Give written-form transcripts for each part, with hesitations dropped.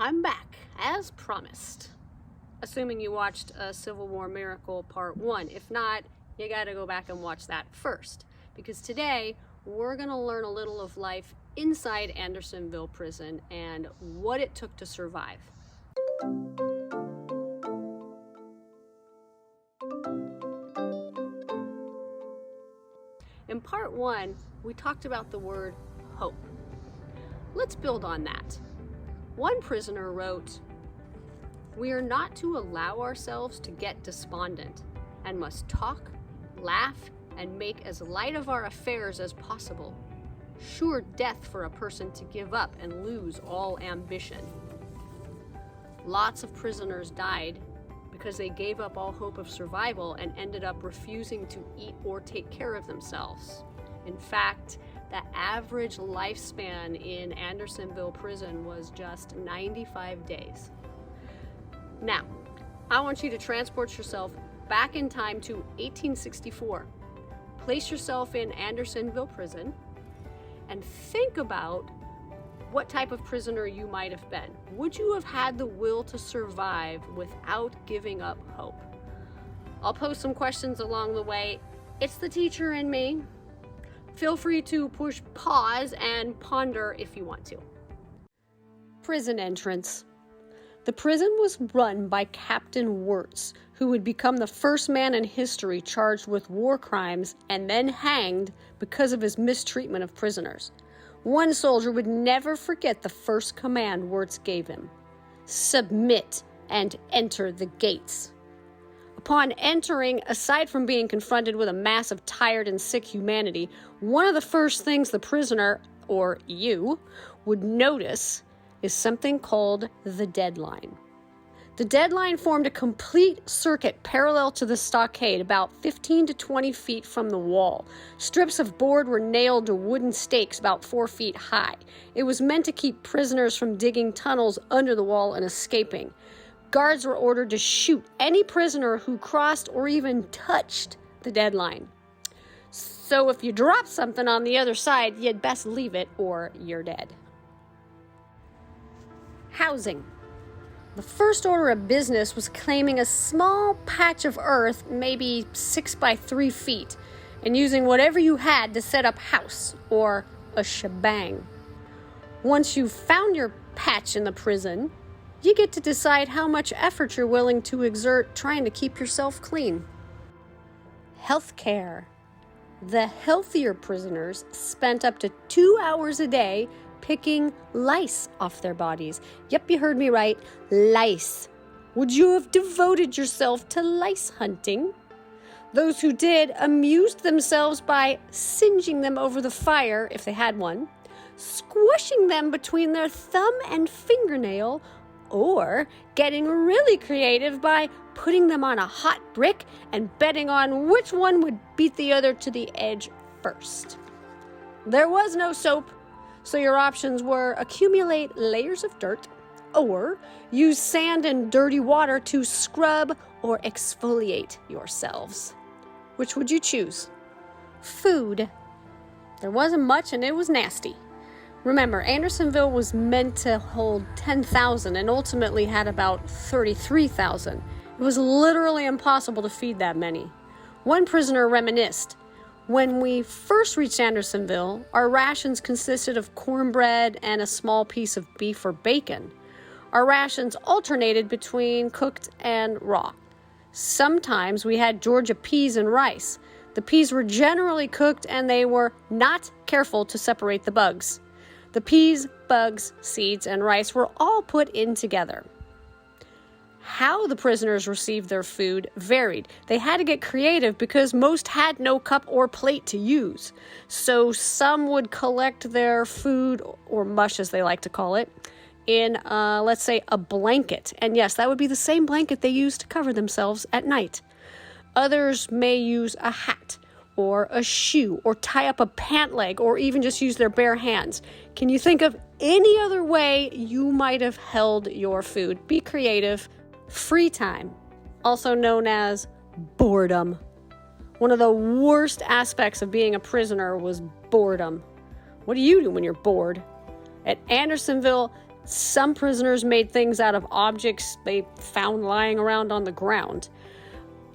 I'm back, as promised. Assuming you watched Civil War Miracle Part 1. If not, you gotta go back and watch that first. Because today, we're gonna learn a little of life inside Andersonville Prison and what it took to survive. In Part 1, we talked about the word hope. Let's build on that. One prisoner wrote, "We are not to allow ourselves to get despondent and must talk, laugh, and make as light of our affairs as possible. Sure death for a person to give up and lose all ambition." Lots of prisoners died because they gave up all hope of survival and ended up refusing to eat or take care of themselves. In fact, the average lifespan in Andersonville Prison was just 95 days. Now, I want you to transport yourself back in time to 1864. Place yourself in Andersonville Prison and think about what type of prisoner you might have been. Would you have had the will to survive without giving up hope? I'll post some questions along the way. It's the teacher in me. Feel free to push pause and ponder if you want to. Prison entrance. The prison was run by Captain Wirtz, who would become the first man in history charged with war crimes and then hanged because of his mistreatment of prisoners. One soldier would never forget the first command Wirtz gave him: "Submit and enter the gates." Upon entering, aside from being confronted with a mass of tired and sick humanity, one of the first things the prisoner, or you, would notice is something called the deadline. The deadline formed a complete circuit parallel to the stockade, about 15 to 20 feet from the wall. Strips of board were nailed to wooden stakes about 4 feet high. It was meant to keep prisoners from digging tunnels under the wall and escaping. Guards were ordered to shoot any prisoner who crossed or even touched the deadline. So if you drop something on the other side, you'd best leave it or you're dead. Housing. The first order of business was claiming a small patch of earth, maybe 6 by 3 feet, and using whatever you had to set up house, or a shebang. Once you've found your patch in the prison, you get to decide how much effort you're willing to exert trying to keep yourself clean. Healthcare. The healthier prisoners spent up to 2 hours a day picking lice off their bodies. Yep, you heard me right, lice. Would you have devoted yourself to lice hunting? Those who did amused themselves by singeing them over the fire, if they had one, squishing them between their thumb and fingernail, or getting really creative by putting them on a hot brick and betting on which one would beat the other to the edge first. There was no soap, so your options were accumulate layers of dirt or use sand and dirty water to scrub or exfoliate yourselves. Which would you choose? Food. There wasn't much and it was nasty. Remember, Andersonville was meant to hold 10,000 and ultimately had about 33,000. It was literally impossible to feed that many. One prisoner reminisced, "When we first reached Andersonville, our rations consisted of cornbread and a small piece of beef or bacon. Our rations alternated between cooked and raw. Sometimes we had Georgia peas and rice. The peas were generally cooked and they were not careful to separate the bugs. The peas, bugs, seeds, and rice were all put in together." How the prisoners received their food varied. They had to get creative because most had no cup or plate to use. So some would collect their food, or mush as they like to call it, in, let's say, a blanket. And yes, that would be the same blanket they used to cover themselves at night. Others may use a hat or a shoe, or tie up a pant leg, or even just use their bare hands. Can you think of any other way you might have held your food? Be creative. Free time, also known as boredom. One of the worst aspects of being a prisoner was boredom. What do you do when you're bored? At Andersonville, Some prisoners made things out of objects they found lying around on the ground.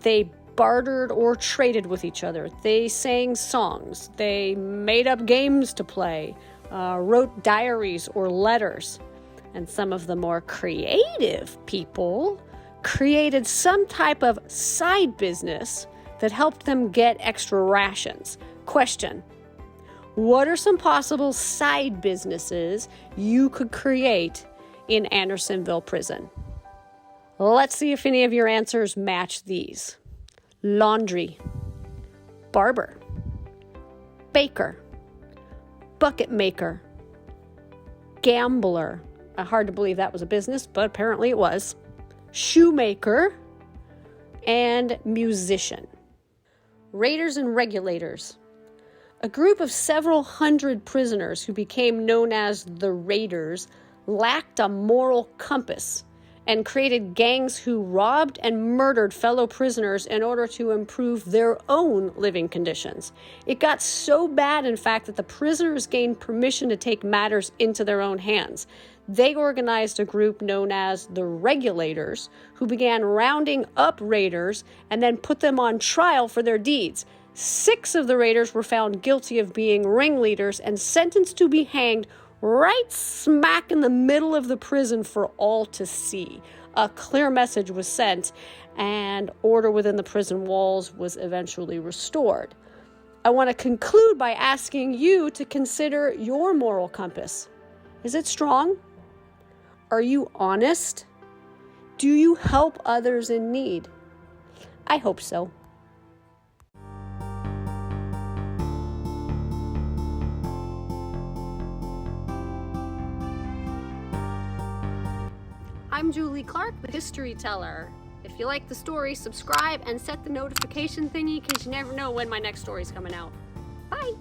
They bartered or traded with each other. They sang songs. They made up games to play, wrote diaries or letters. And some of the more creative people created some type of side business that helped them get extra rations. Question: what are some possible side businesses you could create in Andersonville Prison? Let's see if any of your answers match these. Laundry, barber, baker, bucket maker, gambler. Hard to believe that was a business, but apparently it was. Shoemaker, and musician. Raiders and regulators. A group of several hundred prisoners who became known as the Raiders lacked a moral compass and created gangs who robbed and murdered fellow prisoners in order to improve their own living conditions. It got so bad, in fact, that the prisoners gained permission to take matters into their own hands. They organized a group known as the Regulators, who began rounding up raiders and then put them on trial for their deeds. 6 of the raiders were found guilty of being ringleaders and sentenced to be hanged right smack in the middle of the prison for all to see. A clear message was sent, and order within the prison walls was eventually restored. I want to conclude by asking you to consider your moral compass. Is it strong? Are you honest? Do you help others in need? I hope so. I'm Julie Clark, the History Teller. If you like the story, subscribe and set the notification thingy because you never know when my next story is coming out. Bye!